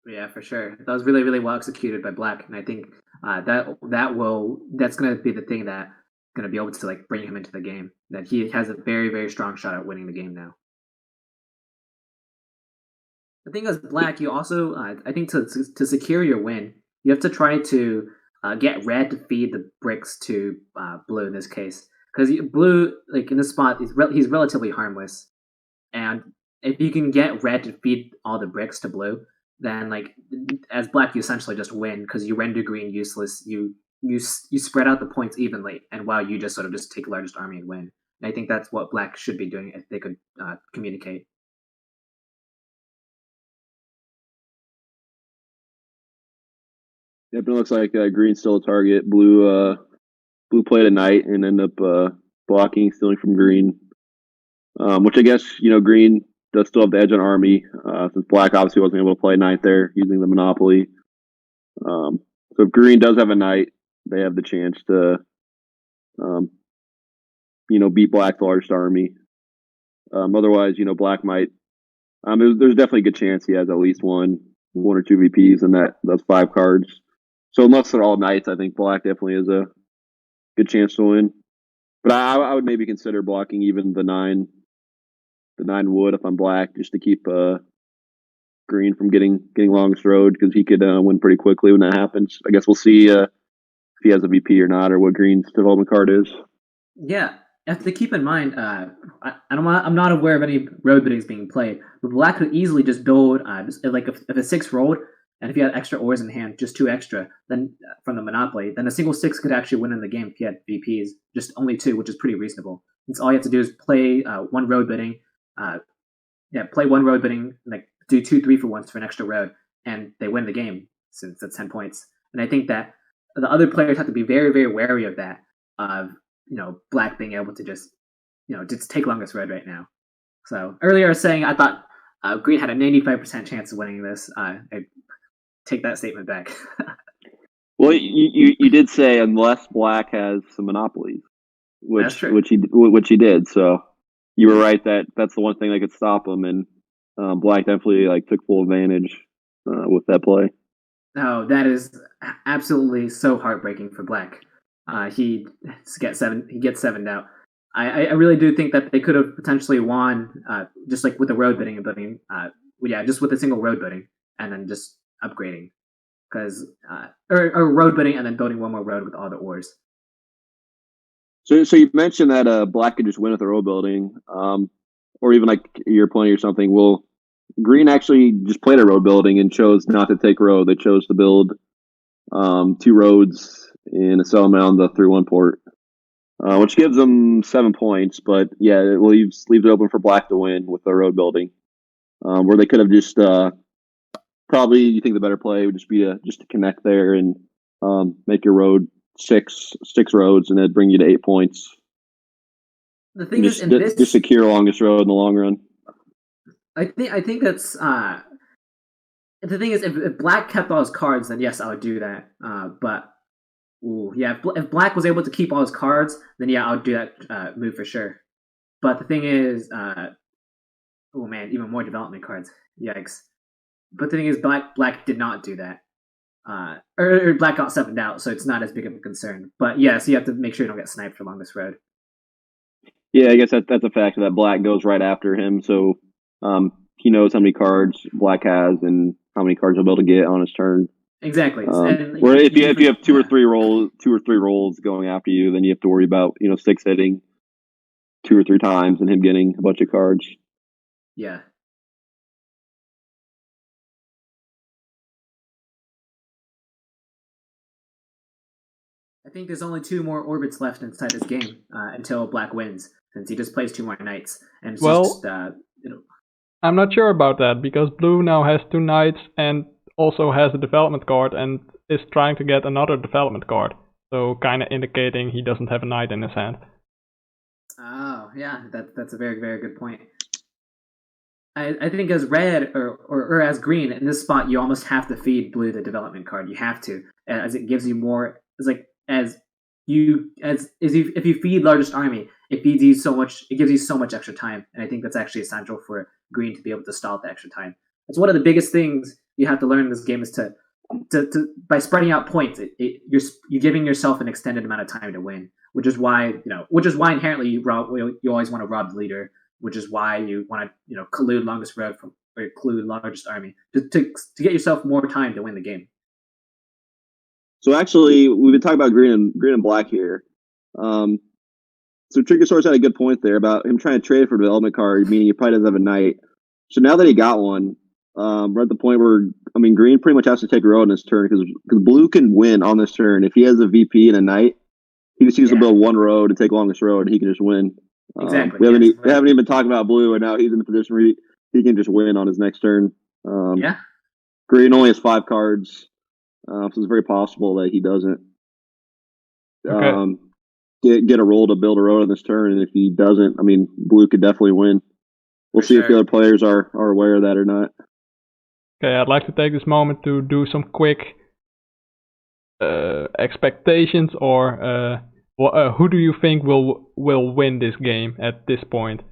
Yeah, for sure. That was really, really well executed by black, and I think that's going to be the thing that going to be able to like bring him into the game. That he has a very, very strong shot at winning the game now. The thing is, black, you also I think to secure your win, you have to try to get red to feed the bricks to blue in this case, because blue, like in this spot, he's relatively harmless, and if you can get red to feed all the bricks to blue, then like as black, you essentially just win because you render green useless. You spread out the points evenly, and while you just sort of just take the largest army and win. And I think that's what black should be doing if they could communicate. Yep, it looks like green's still a target. Blue played a knight and ended up blocking, stealing from green, which I guess green does still have the edge on army since black obviously wasn't able to play a knight there using the Monopoly. So if green does have a knight, they have the chance to, beat black's largest army. Otherwise, black might. There's definitely a good chance he has at least one or 2 VPs in those 5 cards. So unless they're all knights, I think black definitely has a good chance to win. But I would maybe consider blocking even the 9 wood if I'm black, just to keep green from getting longest road, because he could win pretty quickly when that happens. I guess we'll see if he has a VP or not, or what green's development card is. Yeah, you have to keep in mind. I'm not aware of any road biddings being played, but black could easily just build like if a 6 rolled, and if he had extra ores in hand, just 2 extra, then from the Monopoly, then a single 6 could actually win in the game if he had VPs, just only 2, which is pretty reasonable. Since all you have to do is play 1 road bidding, play 1 road bidding, like do 2 3-for-1s for an extra road, and they win the game since that's 10 points. And I think that the other players have to be very, very wary of that, of black being able to just take longest road right now. So earlier I was saying I thought green had a 95% chance of winning this. I take that statement back. Well, you did say unless black has some monopolies, which he did. So you were right that's the one thing that could stop him, and black definitely took full advantage with that play. Oh, that is absolutely so heartbreaking for Black. He gets sevened out. I really do think that they could have potentially won just like with the road bidding and building. Just with a single road bidding and then just upgrading, because or road bidding and then building one more road with all the ores. So you mentioned that Black could just win with the road building, or even like you're playing or something. Well, Green actually just played a road building and chose not to take road. They chose to build 2 roads in a settlement on the 3-1 port, which gives them 7 points. But yeah, it leaves it open for Black to win with the road building, where they could have just probably, you think the better play would just be to connect there and make your road six roads, and it'd bring you to 8 points. The thing is, just secure longest road in the long run. I think that's the thing is, if Black kept all his cards, then yes, I would do that. But if Black was able to keep all his cards, then yeah, I would do that move for sure. But the thing is, oh man, even more development cards. Yikes! But the thing is, Black did not do that. Or Black got 7'd out, so it's not as big of a concern. But yes, you have to make sure you don't get sniped along this road. Yeah, I guess that's a fact that Black goes right after him, so he knows how many cards Black has and how many cards he'll be able to get on his turn. Exactly. Where if you have two or three rolls going after you, then you have to worry about 6 hitting 2 or 3 times and him getting a bunch of cards. Yeah. I think there's only 2 more orbits left inside this game until Black wins, since he just plays 2 more knights. And it's just, I'm not sure about that, because Blue now has 2 knights and also has a development card and is trying to get another development card. So kind of indicating he doesn't have a knight in his hand. Oh, yeah, that's a very, very good point. I think as red or as green, in this spot, you almost have to feed Blue the development card. You have to, as it gives you more. It's like if you feed largest army, it feeds you so much. It gives you so much extra time, and I think that's actually essential for Green to be able to stall the extra time. That's one of the biggest things you have to learn in this game, is to by spreading out points, you're giving yourself an extended amount of time to win, which is why inherently you always want to rob the leader, which is why you want to collude longest road or collude largest army to get yourself more time to win the game. So actually, we've been talking about green and Black here. So Triggersaurus had a good point there about him trying to trade for a development card, meaning he probably doesn't have a knight. So now that he got one, we're at the point where, Green pretty much has to take a road in this turn, because Blue can win on this turn. If he has a VP and a knight, he just needs to build 1 road and take longest road, and he can just win. Exactly. We haven't even talked about Blue, and now he's in the position where he can just win on his next turn. Green only has 5 cards, so it's very possible that he doesn't get a roll to build a road on this turn. And if he doesn't, Blue could definitely win. We'll see if the other players are aware of that or not. Okay, I'd like to take this moment to do some quick expectations, or who do you think will win this game at this point?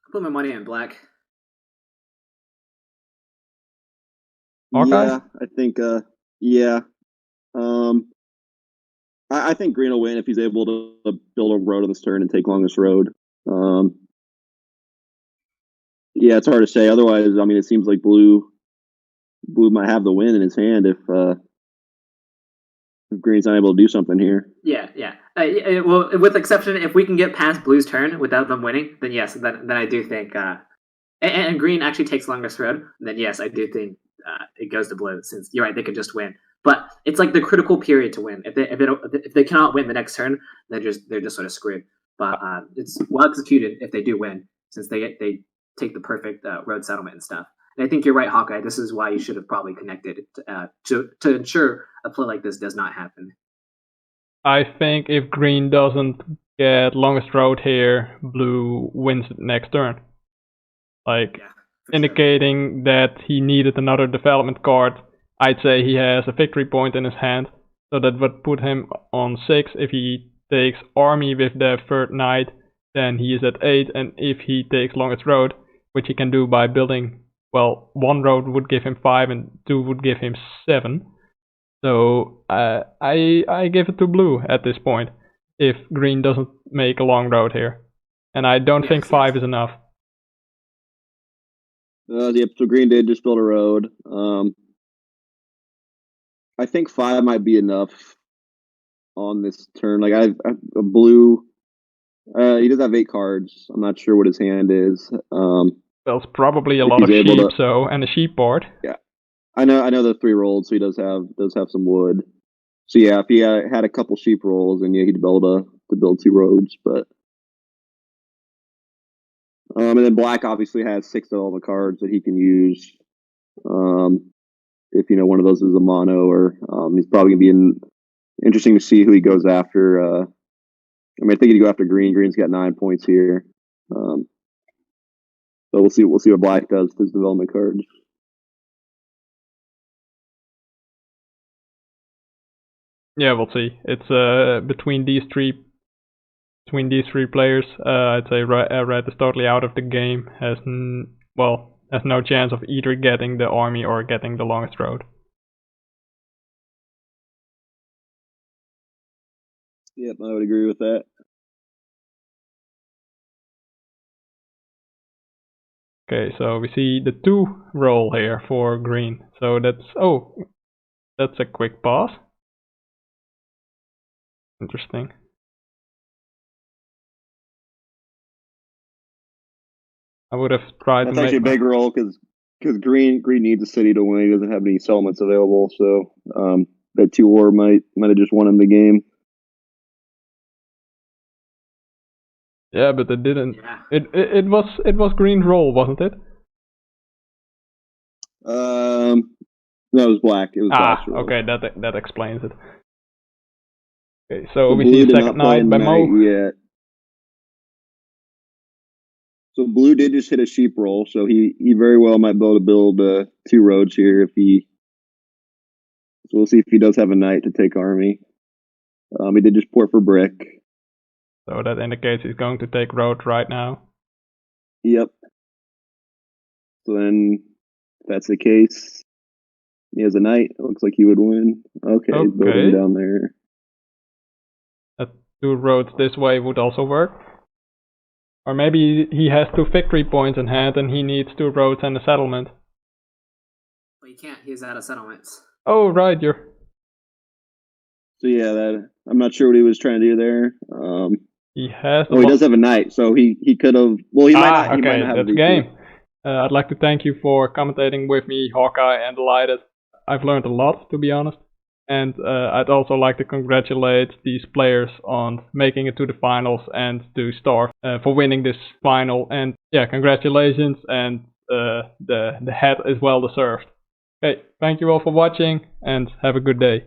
I'll put my money in Black. Hawkeye? Yeah, I think. I think Green will win if he's able to build a road on this turn and take longest road. Yeah, it's hard to say. Otherwise, it seems like Blue might have the win in his hand if Green's not able to do something here. Yeah. Well, with exception, if we can get past Blue's turn without them winning, then yes, then I do think. And Green actually takes longest road, then yes, I do think it goes to Blue. Since you're right, they could just win. But it's like the critical period to win. If they cannot win the next turn, they're just sort of screwed. But it's well executed if they do win, since they take the perfect road settlement and stuff. And I think you're right, Hawkeye. This is why you should have probably connected to ensure a play like this does not happen. I think if Green doesn't get longest road here, Blue wins the next turn. Indicating that he needed another development card. I'd say he has a victory point in his hand, so that would put him on 6. If he takes army with the 3rd knight, then he is at 8, and if he takes longest road, which he can do by building, well, 1 road would give him 5 and 2 would give him 7. So I give it to blue at this point, if green doesn't make a long road here. And I don't think 5 is enough. Yep, so green did just build a road. I think 5 might be enough on this turn. Like, I a blue, he does have 8 cards. I'm not sure what his hand is. Well, it's probably a lot of sheep, and a sheep board. Yeah, I know the 3 rolls, so he does have some wood. So yeah, if he had a couple sheep rolls, and yeah, he'd be able to build 2 roads. But and then black obviously has 6 development cards that he can use. If one of those is a mono, or he's probably gonna be interesting to see who he goes after. I think he'd go after green. Green's got 9 points here. So we'll see what black does with his development cards. Yeah, we'll see. It's between these three players. I'd say red is totally out of the game. Has no chance of either getting the army or getting the longest road. Yep, I would agree with that. Okay, so we see the 2 roll here for green. So that's a quick pass. Interesting. I would have tried. That's actually a big roll because green needs a city to win. He doesn't have any settlements available, so that 2 war might have just won him the game. Yeah, but it didn't. Yeah. It was green's roll, wasn't it? No, it was black. It was black's roll. Okay, that explains it. Okay, so we see second knight by Mo. Yet. So blue did just hit a sheep roll, so he very well might be able to build 2 roads here So we'll see if he does have a knight to take army. He did just port for brick. So that indicates he's going to take road right now. Yep. So then, if that's the case, he has a knight. It looks like he would win. Okay. He's building down there. 2 roads this way would also work. Or maybe he has 2 victory points in hand and he needs 2 roads and a settlement. Well, he can't. He's out of settlements. Oh, right. So yeah, I'm not sure what he was trying to do there. He has. He does have a knight, so he could have. Well, he might not. Okay, he might not have that's game. I'd like to thank you for commentating with me, Hawkeye and DylLighted. I've learned a lot, to be honest. And I'd also like to congratulate these players on making it to the finals and to Star for winning this final. And yeah, congratulations, and the hat is well deserved. Okay, thank you all for watching and have a good day.